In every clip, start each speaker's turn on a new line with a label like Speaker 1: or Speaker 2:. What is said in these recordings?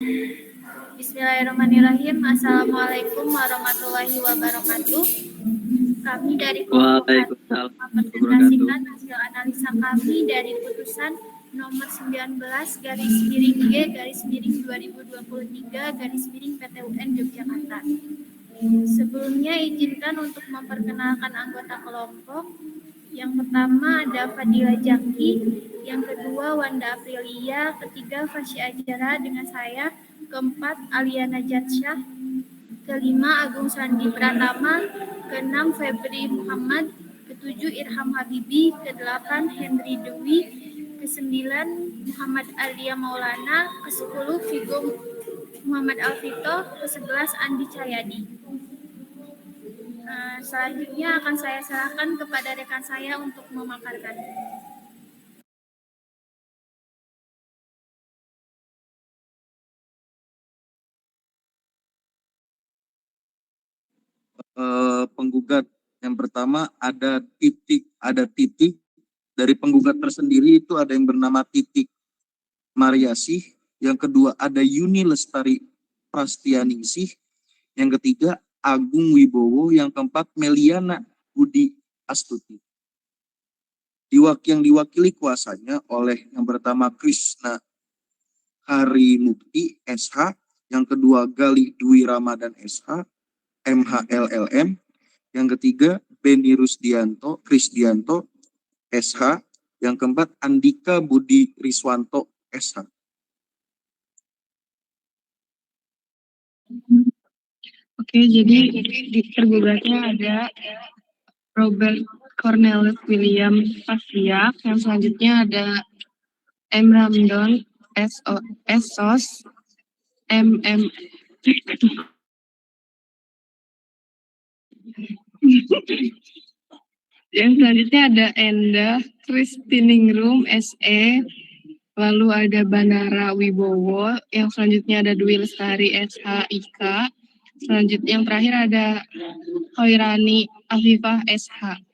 Speaker 1: Bismillahirrahmanirrahim. Assalamualaikum warahmatullahi wabarakatuh. Kami dari kelompok 1 mempresentasikan hasil analisa kami dari putusan nomor 19 garis miring G garis miring 2023 garis miring PTUN Yogyakarta. Sebelumnya izinkan untuk memperkenalkan anggota kelompok. Yang pertama ada Fadila Jaki, yang kedua Wanda Aprilia, ketiga Fasya Ajara dengan saya, keempat Aliana Jatsyah, kelima Agung Sandi Pratama, keenam Febri Muhammad, ketujuh Irham Habibi, kedelapan Henry Dewi, kesembilan Muhammad Alia Maulana, kesepuluh Vigo Muhammad Alvito, kesebelas Andi Cahyadi. Selanjutnya akan saya serahkan kepada rekan saya untuk memaparkan.
Speaker 2: Penggugat yang pertama ada titik dari penggugat tersendiri itu ada yang bernama Titik Mariasih, yang kedua ada Yuni Lestari Prastianingsih, yang ketiga Agung Wibowo, yang keempat Meliana Budi Astuti. Yang diwakili kuasanya oleh yang pertama Krishna Hari Mukti SH, yang kedua Galih Dwi Ramadan SH MHLLM, yang ketiga Beni Krisdianto SH, yang keempat Andika Budi Riswanto SH.
Speaker 3: Oke, jadi di tergugatnya ada Robert Cornelius William Pasiak, yang selanjutnya ada M. Ramdon Esos, MM yang selanjutnya ada Enda Kristiningrum SE, lalu ada Banara Wibowo, yang selanjutnya ada Dwi Lestari SHIK, selanjutnya yang terakhir ada Hoirani Afifah SH.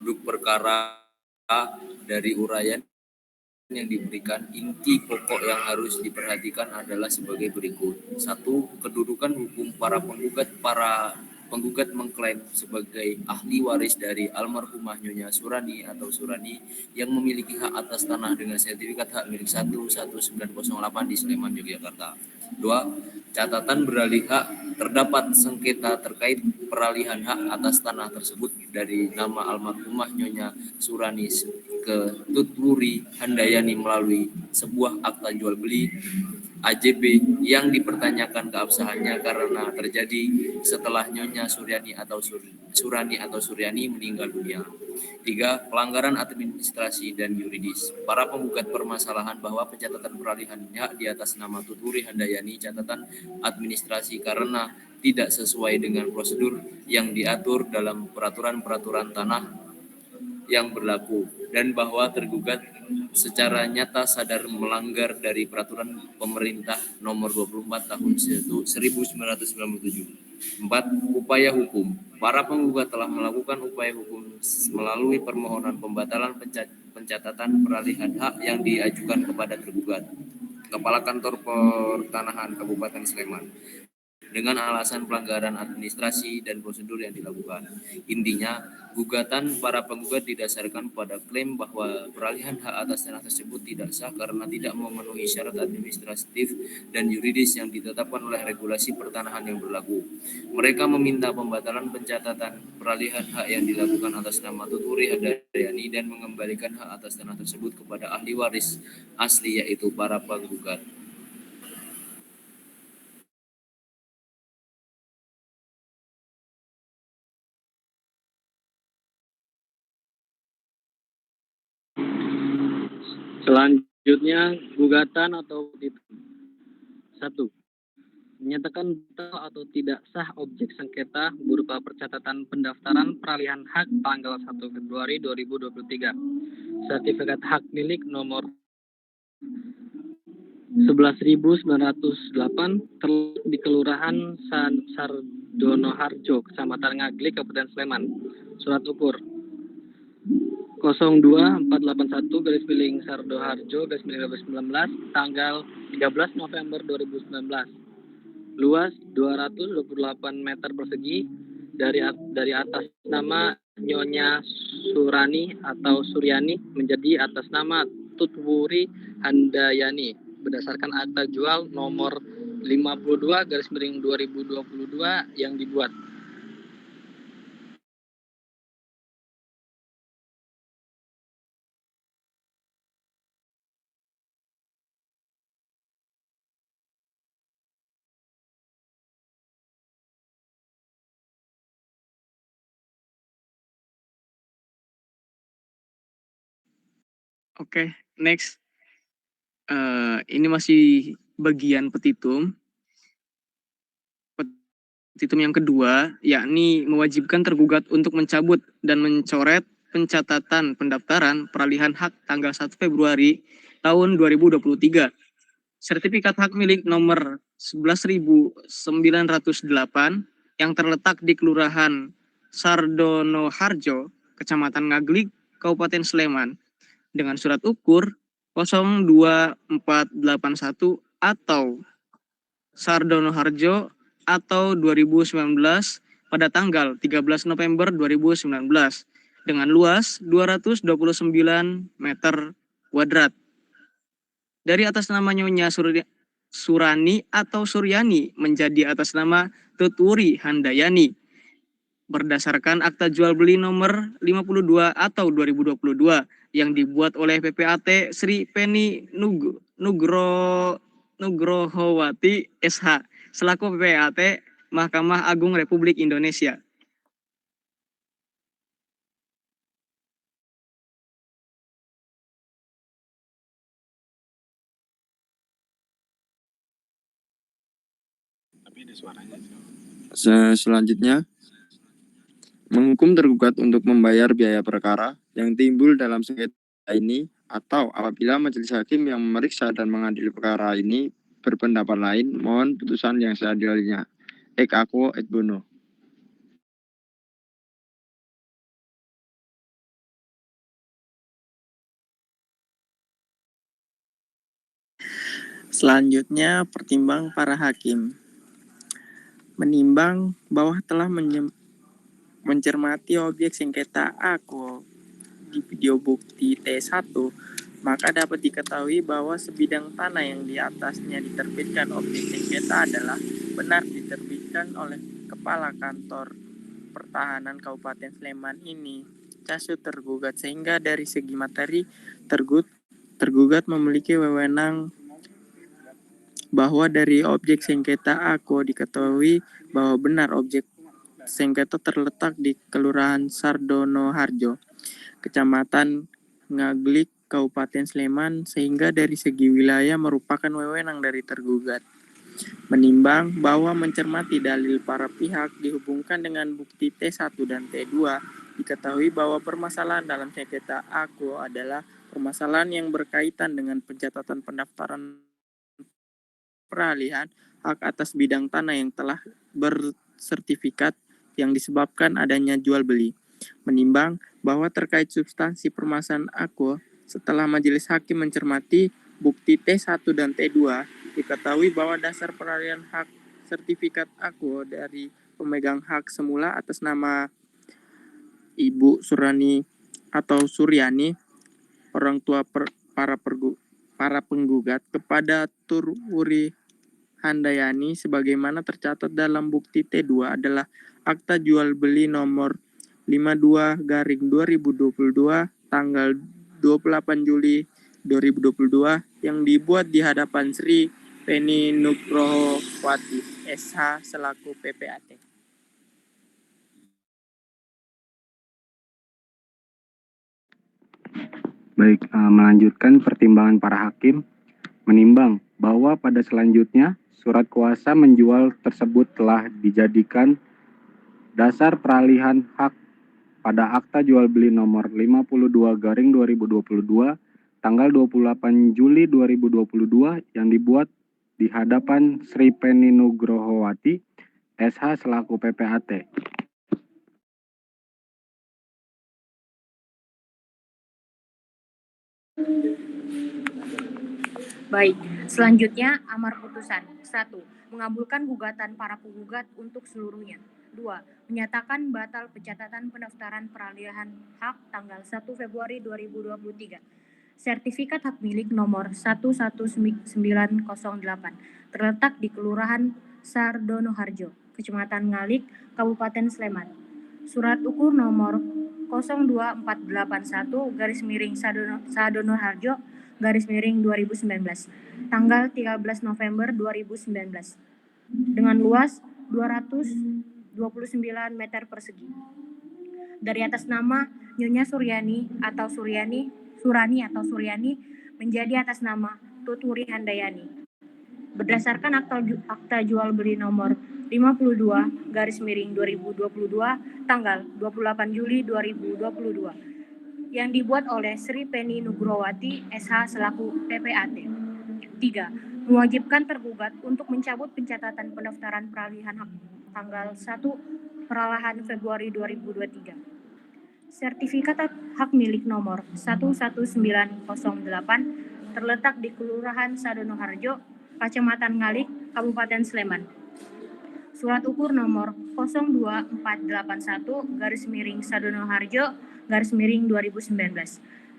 Speaker 4: Duduk perkara dari uraian yang diberikan, inti pokok yang harus diperhatikan adalah sebagai berikut. 1. Kedudukan hukum para penggugat. Para penggugat mengklaim sebagai ahli waris dari almarhumah Nyonya Surani atau Surani yang memiliki hak atas tanah dengan sertifikat hak milik 1908 di Sleman, Yogyakarta. 2. Catatan beralih hak. Terdapat sengketa terkait peralihan hak atas tanah tersebut dari nama almarhumah Nyonya Surani ke Tutwuri Handayani melalui sebuah akta jual beli AJB yang dipertanyakan keabsahannya karena terjadi setelah Nyonya Surani atau Suryani meninggal dunia. 3. Pelanggaran administrasi dan yuridis. Para penggugat permasalahan bahwa pencatatan peralihan hak di atas nama Tutwuri Handayani catatan administrasi karena tidak sesuai dengan prosedur yang diatur dalam peraturan tanah yang berlaku, dan bahwa tergugat secara nyata sadar melanggar dari peraturan pemerintah nomor 24 tahun 1997. 4. Upaya hukum. Para penggugat telah melakukan upaya hukum melalui permohonan pembatalan pencatatan peralihan hak yang diajukan kepada tergugat, Kepala Kantor Pertanahan Kabupaten Sleman, dengan alasan pelanggaran administrasi dan prosedur yang dilakukan. Intinya, gugatan para penggugat didasarkan pada klaim bahwa peralihan hak atas tanah tersebut tidak sah karena tidak memenuhi syarat administratif dan yuridis yang ditetapkan oleh regulasi pertanahan yang berlaku. Mereka meminta pembatalan pencatatan peralihan hak yang dilakukan atas nama Tutwuri Handayani dan mengembalikan hak atas tanah tersebut kepada ahli waris asli, yaitu para penggugat.
Speaker 5: Selanjutnya, gugatan atau petitum. 1. Menyatakan batal atau tidak sah objek sengketa berupa percatatan pendaftaran peralihan hak tanggal 1 Februari 2023. Sertifikat hak milik nomor 11.908 terletak di Kelurahan Sardonoharjo, Kecamatan Ngaglik, Kabupaten Sleman. Surat ukur 02481 Sardoharjo 2019 tanggal 13 November 2019. Luas 228 meter persegi dari atas nama Nyonya Surani atau Suryani menjadi atas nama Tutwuri Handayani berdasarkan akta jual nomor 52/2022 yang dibuat.
Speaker 6: Oke, next. Ini masih bagian petitum. Petitum yang kedua, yakni mewajibkan tergugat untuk mencabut dan mencoret pencatatan pendaftaran peralihan hak tanggal 1 Februari tahun 2023. Sertifikat hak milik nomor 11.908 yang terletak di Kelurahan Sardonoharjo, Kecamatan Ngaglik, Kabupaten Sleman, dengan surat ukur 02481 atau Sardonoharjo atau 2019 pada tanggal 13 November 2019 dengan luas 229 meter kuadrat. Dari atas nama Nyonya Surani atau Suryani menjadi atas nama Tutwuri Handayani berdasarkan akta jual beli nomor 52 atau 2022 yang dibuat oleh PPAT Sri Penny Nugrohowati SH selaku PPAT Mahkamah Agung Republik Indonesia.
Speaker 7: Selanjutnya, menghukum tergugat untuk membayar biaya perkara yang timbul dalam sengketa ini atau apabila majelis hakim yang memeriksa dan mengadili perkara ini berpendapat lain, mohon putusan yang seadil-adilnya. Ek Ako et Bono.
Speaker 8: Selanjutnya, pertimbang para hakim. Menimbang bahwa telah mencermati objek sengketa Ako di video bukti T1, maka dapat diketahui bahwa sebidang tanah yang di atasnya diterbitkan objek sengketa adalah benar diterbitkan oleh Kepala Kantor Pertahanan Kabupaten Sleman ini, casu tergugat, sehingga dari segi materi tergugat memiliki wewenang bahwa dari objek sengketa Ako diketahui bahwa benar objek sengketa terletak di Kelurahan Sardonoharjo, Kecamatan Ngaglik, Kabupaten Sleman, sehingga dari segi wilayah merupakan wewenang dari tergugat. Menimbang bahwa mencermati dalil para pihak dihubungkan dengan bukti T1 dan T2, diketahui bahwa permasalahan dalam sengketa Ako adalah permasalahan yang berkaitan dengan pencatatan pendaftaran peralihan hak atas bidang tanah yang telah bersertifikat yang disebabkan adanya jual beli. Menimbang bahwa terkait substansi permasalahan Ako, setelah majelis hakim mencermati bukti T1 dan T2, diketahui bahwa dasar peralihan hak sertifikat Ako dari pemegang hak semula atas nama Ibu Surani atau Suryani, orang tua para penggugat, kepada Tutwuri Handayani sebagaimana tercatat dalam bukti T2 adalah akta jual beli nomor 52/2022 tanggal 28 Juli 2022 yang dibuat di hadapan Sri Penny Nugrohowati SH selaku PPAT.
Speaker 9: Baik, melanjutkan pertimbangan para hakim. Menimbang bahwa pada selanjutnya surat kuasa menjual tersebut telah dijadikan dasar peralihan hak pada akta jual beli nomor 52/2022 tanggal 28 Juli 2022 yang dibuat di hadapan Sri Penny Nugrohowati, SH selaku PPAT.
Speaker 10: Baik, selanjutnya amar putusan. 1. Mengabulkan gugatan para penggugat untuk seluruhnya. 2. Menyatakan batal pencatatan pendaftaran peralihan hak tanggal 1 Februari 2023. Sertifikat hak milik nomor 11908 terletak di Kelurahan Sardonoharjo, Kecamatan Ngalik, Kabupaten Sleman. Surat ukur nomor 02481-Sadonoharjo _2019 tanggal 13 November 2019 dengan luas 229 meter persegi. Dari atas nama Nyonya Surani atau Suryani menjadi atas nama Tuturi Handayani. Berdasarkan akta jual beli nomor 52/2022 tanggal 28 Juli 2022 yang dibuat oleh Sri Penny Nugrohowati SH selaku PPAT. 3. Mewajibkan tergugat untuk mencabut pencatatan pendaftaran peralihan hak tanggal 1 peralihan Februari 2023. Sertifikat hak milik nomor 11908 terletak di Kelurahan Sadonoharjo, Kecamatan Ngalik, Kabupaten Sleman. Surat ukur nomor 02481-Sadonoharjo _2019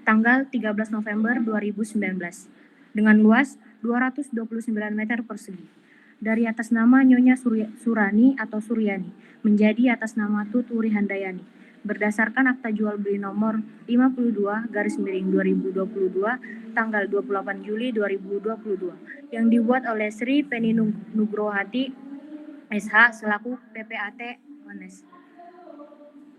Speaker 10: tanggal 13 November 2019 dengan luas 229 meter persegi. Dari atas nama Nyonya Surani atau Suryani menjadi atas nama Tuturi Handayani. Berdasarkan akta jual beli nomor 52/2022 tanggal 28 Juli 2022 yang dibuat oleh Sri Penny Nugrohowati SH selaku PPAT Ones.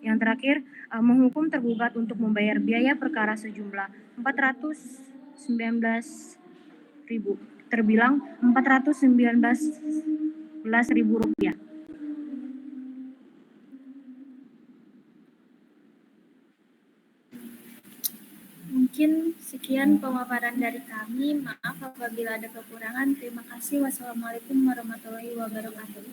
Speaker 10: Yang terakhir, menghukum tergugat untuk membayar biaya perkara sejumlah 419.000 terbilang 419.000 rupiah.
Speaker 1: Mungkin sekian pemaparan dari kami. Maaf apabila ada kekurangan. Terima kasih. Wassalamualaikum warahmatullahi wabarakatuh.